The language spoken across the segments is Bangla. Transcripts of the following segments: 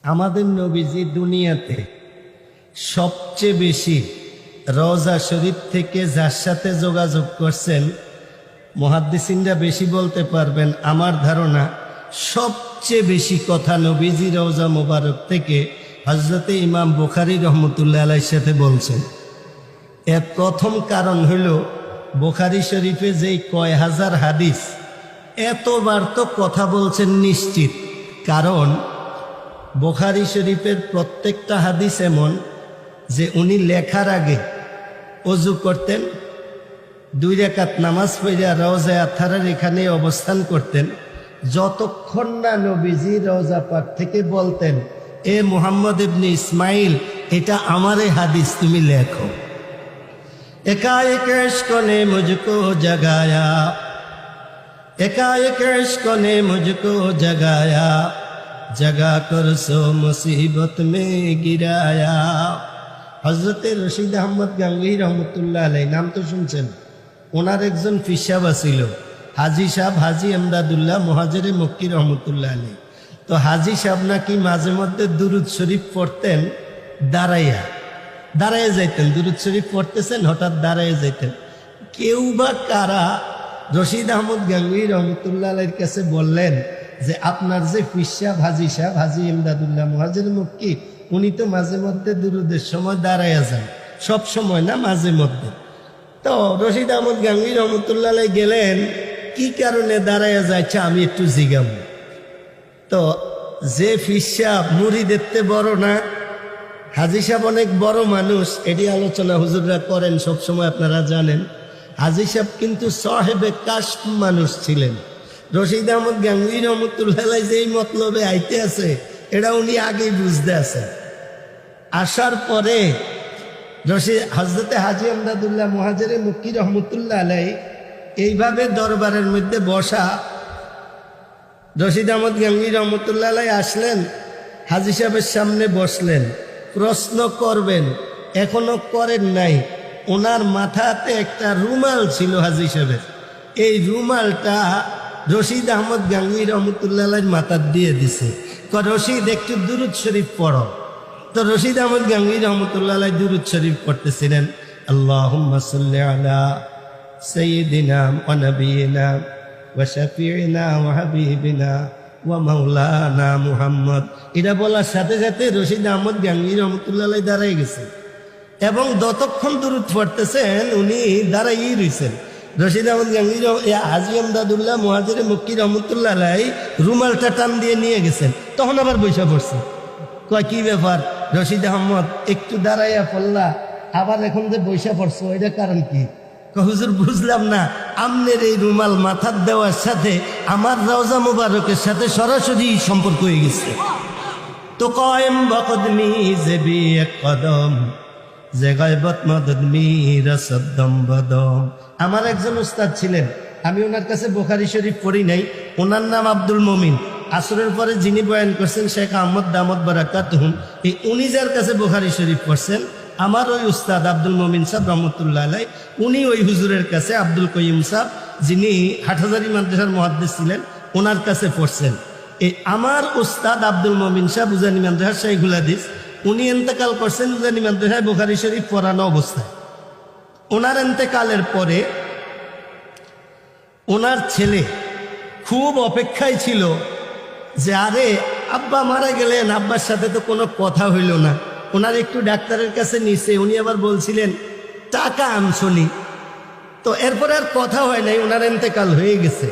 আমাদের নবীজি দুনিয়াতে সবচেয়ে বেশি রওজা শরীফ থেকে যার সাথে যোগাযোগ করছেন, মুহাদ্দিসিনরা বেশি বলতে পারবেন, আমার ধারণা সবচেয়ে বেশি কথা নবীজি রওজা মোবারক থেকে হযরতে ইমাম বুখারী রহমতুল্লাহ আলাইহির সাথে বলছেন। এর প্রথম কারণ হইল বুখারী শরীফে যেই কয় হাজার হাদিস, এতবার তো কথা বলছেন নিশ্চিত। কারণ বুখারী শরীফের প্রত্যেকটা হাদিস এমন যে উনি লেখার আগে ওযু করতেন, 2 রাকাত নামাজ পড়ে রওজা আথারের এখানে অবস্থান করতেন, যতক্ষণ না নবীজি রওজা পাক থেকে বলতেন, এ মুহাম্মদ ইবনে ইসমাইল, এটা আমারে হাদিস, তুমি লেখো। একাएक इश्क ने मुझको जगाया, एकाएक इश्क ने मुझको जगाया, जगा कर सो मुसीबत में गिराया। হযরতে রশিদ আহমদ গাঙ্গুহি রহমতুল্লাহ আলাইহি, নাম তো শুনছেন, ওনার একজন ফিসাব ছিল হাজী সাহেব, হাজী এমদাদুল্লাহ মুহাজিরে মক্কি রহমতুল্লাহ আলাইহি। তো হাজী সাহেব নাকি মাঝে মধ্যে দুরুদ শরীফ পড়তেন দাঁড়াইয়া যাইতেন, দুরুদ শরীফ পড়তেছেন, হঠাৎ দাঁড়াইয়া যাইতেন। কেউ বা কারা রশিদ আহমদ গাঙ্গুহি রহমতুল্লাহ আলাইহির কাছে বললেন যে আপনার যে ফিসাব হাজী সাহেব, হাজী এমদাদুল্লাহ মুহাজিরে মক্কি, উনি তো মাঝে মধ্যে দুরুদের সময় দাঁড়াইয়া যান, সব সময় না, মাঝে মধ্যে। তো রশিদ আহমদ গাঙ্গুহি রহমতুল্লাহ আলাইহি গেলেন, কি কারণে দাঁড়াইয়া যাচ্ছে আমি একটু জিজ্ঞাম। তো যে ফিসাব মুরিদের তে বড় না, হাজী সাহেব অনেক বড় মানুষ, এটি আলোচনা হুজুররা করেন সবসময়, আপনারা জানেন। হাজী সাহেব কিন্তু সাহেবে কাশফ মানুষ ছিলেন। রশিদ আহমদ গাঙ্গুহি রহমতুল্লাহ আলাইহি যেই মতলবে আইতে আছে, এটা উনি আগেই বুঝতে আছেন। আসার পরে হযরতে হাজী এমদাদুল্লাহ মুহাজিরে মক্কি রহমতুল্লাহ আলাইহি এইভাবে দরবারের মধ্যে বসা, রশিদ আহমদ গাঙ্গুহি রহমতুল্লাহ আলাইহি আসলেন, হাজী সাহেবের সামনে বসলেন, প্রশ্ন করবেন, এখনো করেন নাই। ওনার মাথাতে একটা রুমাল ছিল হাজী সাহেবের, এই রুমালটা রশিদ আহমদ গাঙ্গুহি রহমতুল্লাহ আলাইহির মাথার দিয়ে দিছে। রশিদ একটু দুরুদ শরীফ পড়ো। তো রশিদ আহমদ গাঙ্গুহি রহমতুল্লাহ আলাইহি দুরুদ শরীফ পড়তেছিলেন, আল্লাহুম্মা সাল্লি আলা সাইয়্যিদিনা ওয়া নাবিয়িনা ওয়া শাফিঈনা ওয়া হাবিবিনা ওয়া মাওলানা মুহাম্মদ। এটা বলার সাথে সাথে রশিদ আহমদ গাঙ্গুহি রহমতুল্লাহ আলাইহি দাঁড়াই গেছেন, এবং যতক্ষণ দুরুদ পড়তেছেন উনি দাঁড়াইই রয়েছেন। রশিদ আহমদ গাঙ্গুহি হাজী এমদাদুল্লাহ মুহাজিরে মক্কি রহমতুল্লাহ আলাইহি রুমালটা টান দিয়ে নিয়ে গেছেন, তখন আবার বৈশা পড়ছে। কয় কি ব্যাপার রশিদ আহমদ, একটু দাঁড়াইয়া পড়লা, আবার এখন যে বৈশা পড়ছো, এটা কারণ কি? হুজুর বুঝলাম না, আমনের এই রুমাল মাথার দেওয়ার সাথে আমার রওজা মুবারকের সাথে সরাসরি সম্পর্ক হয়ে গেছে। তো কয়েম বকদমি জেবি এক কদম, যে গায়বত মদদমি রসদম বদম। আমার একজন উস্তাদ ছিলেন, আমি ওনার কাছে বুখারী শরীফ পড়ি নাই, ওনার নাম আব্দুল মমিন। আসরের পরে যিনি বয়ান করছেন শেখ আহমদ দামত বারাকাতুহুম, এই উনি যার কাছে বুখারী শরীফ পড়ছেন, আমার ওই উস্তাদ আব্দুল মমিন সাহেব রহমতুল্লাহ আলাইহি, উনি ওই হুজুরের কাছে আব্দুল কয়িম সাহেব, যিনি হাটহাজারী মাদ্রাসার মুহাদ্দিস ছিলেন, ওনার কাছে পড়ছেন। এই আমার উস্তাদ আব্দুল মমিন সাহেব উজানি মাদ্রাসার শাইখুল হাদিস, উনি ইন্তেকাল করছেন উজানি মাদ্রাসায় বুখারী শরীফ পড়ানো অবস্থায়। ওনার ইন্তেকালের পরে ওনার ছেলে খুব অপেক্ষায় ছিল যে আরে আব্বা মারা গেলেন, আব্বার সাথে তো কোনো কথা হইল না। ওনার একটু ডাক্তারের কাছে নিছে, উনি আবার বলছিলেন টাকা আনছনি। তো এরপরে আর কথা হয় নাই, ওনার ইন্তেকাল হয়ে গেছে।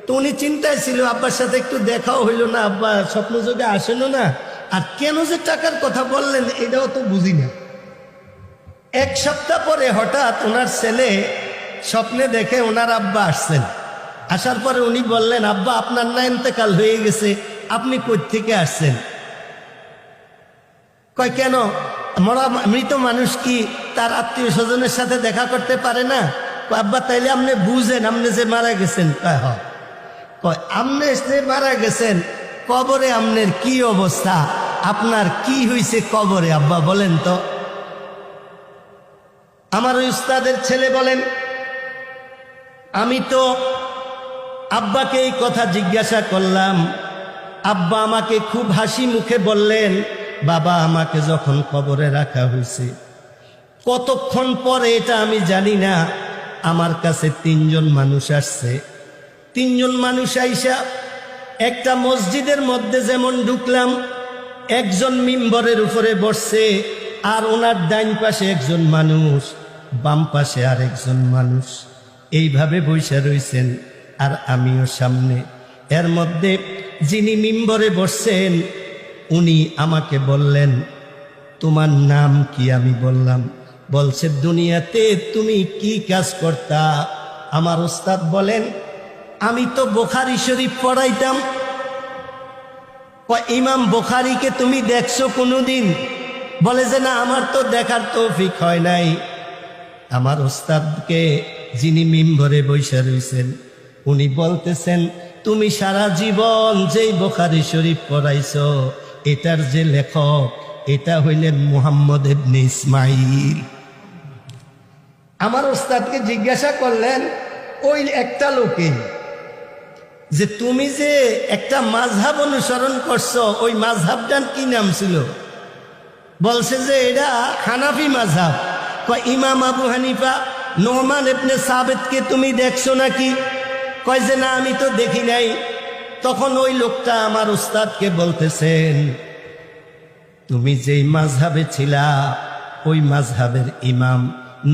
তো উনি চিন্তায় ছিল, আব্বার সাথে একটু দেখাও হইল না, আব্বা স্বপ্ন যোগে আসেনও না, আর কেন যে টাকার কথা বললেন এটাও তো বুঝি না। 1 সপ্তাহ পরে হঠাৎ ওনার ছেলে স্বপ্নে দেখে ওনার আব্বা আসছেন। আসার পরে উনি বললেন, আব্বা আপনার না ইন্তেকাল হয়ে গেছে, আপনি কই থেকে আসছেন? কয় কেন, মৃত মানুষ কি তার আত্মীয় স্বজনের সাথে দেখা করতে পারে না? আব্বা তাইলে আপনি বুঝেন আপনি যে মারা গেছেন। কয় আপনি যে মারা গেছেন, কবরে আপনার কি অবস্থা, আপনার কি হয়েছে কবরে আব্বা বলেন তো। আমার ওই উস্তাদের ছেলে বলেন, আমি তো আব্বাকে এই কথা জিজ্ঞাসা করলাম, আব্বা আমাকে খুব হাসি মুখে বললেন, বাবা আমাকে যখন কবরে রাখা হয়েছে, কতক্ষণ পরে এটা আমি জানি না, আমার কাছে 3 জন মানুষ আসছে। 3 জন মানুষ আইসা একটা মসজিদের মধ্যে যেমন ঢুকলাম, একজন মিম্বরের উপরে বসছে, আর ওনার ডাইন পাশে একজন মানুষ, বাম পাশে আর একজন মানুষ, এইভাবে বসে রয়েছেন, আর আমিও সামনে। এর মধ্যে যিনি মিম্বরে বসছেন উনি আমাকে বললেন, তোমার নাম কি? আমি বললাম। বলছে, দুনিয়াতে তুমি কি কাজ করতা? আমার ওস্তাদ বলেন, আমি তো বুখারী শরীফ পড়াইতাম। ইমাম বুখারীকে তুমি দেখছো কোনোদিন? বলে যে না, আমার তো দেখার তৌফিক হয় নাই। আমার ওস্তাদকে, যিনি মিম্বরে বসে রয়েছেন, উনি বলতেছেন, তুমি সারা জীবন যেই বুখারী শরীফ পড়াইছো, এটার যে লেখক এটা হইলেন মুহাম্মদ ইবনে ইসমাইল। আমার ওস্তাদকে জিজ্ঞাসা করলেন ওই একটা লোকে, যে তুমি যে একটা মাযহাব অনুসরণ করছো, ওই মাযহাবটার কি নাম ছিল? বলছে যে এটা হানাফি মাযহাব। কয়, ইমাম আবু হানিফা নোমান ইবনে সাবিতকে তুমি দেখছো নাকি? কয় যে না, আমি তো দেখি নাই। তখন ওই লোকটা আমার উস্তাদকে বলতেছেন, তুমি যেই মাযহাবে ছিলা, ওই মাযহাবের ইমাম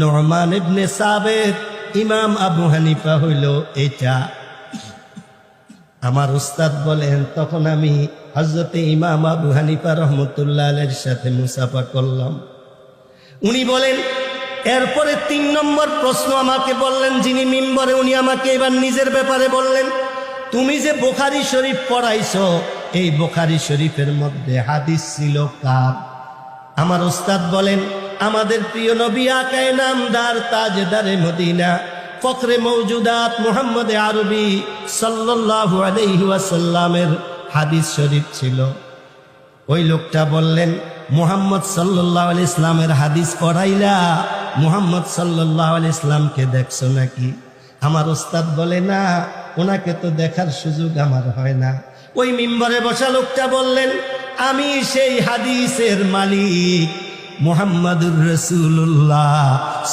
নোমান ইবনে সাবিত, ইমাম আবু হানিফা হইল এটা। আমার উস্তাদ বলেন, তখন আমি হযরতে ইমাম আবু হানিফা রহমতুল্লাহ আলাইহির সাথে মুসাফা করলাম। উনি বলেন, এরপরে 3 নম্বর প্রশ্ন আমাকে বললেন যিনি মিম্বরে, উনি আমাকে এবার নিজের ব্যাপারে বললেন, তুমি যে বুখারী শরীফ পড়াইছো, এই বুখারী শরীফের মধ্যে হাদিস ছিল কার? আমার উস্তাদ বলেন, আমাদের প্রিয় নবী আকায়ে নামদার তাজদারে মদিনা ফখরে মওজুদাত মুহাম্মদ আরবি সাল্লাল্লাহু আলাইহি ওয়াসাল্লামের হাদিস শরীফ ছিল। ওই লোকটা বললেন, মুহাম্মদ সাল্লাল্লাহু আলাইহি ইসলামের হাদিস পড়াইলা, মুহাম্মদ সাল্লাল্লাহু আলাইহি ইসলামকে দেখছো নাকি? আমার ওস্তাদ বলে, না, ওনাকে তো দেখার সুযোগ আমার হয় না। ওই মিম্বরে বসা লোকটা বললেন, আমি সেই হাদিসের মালিক মুহাম্মাদুর রাসূলুল্লাহ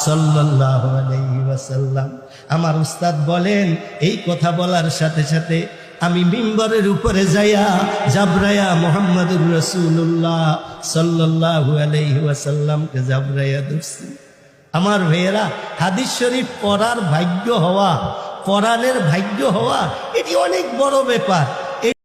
সাল্লাল্লাহু আলাইহি ওয়াসাল্লাম। আমার উস্তাদ বলেন, এই কথা বলার সাথে সাথে আমি মিম্বরের উপরে যাইয়া জাবরায়া মুহাম্মাদুর রাসূলুল্লাহ সাল্লাল্লাহু আলাইহি ওয়াসাল্লামকে জাবরায়া ধরছি। আমার ভাইয়েরা, হাদিস শরীফ পড়ার ভাগ্য হওয়া, কোরআনের ভাগ্য হওয়া, এটি অনেক বড় ব্যাপার।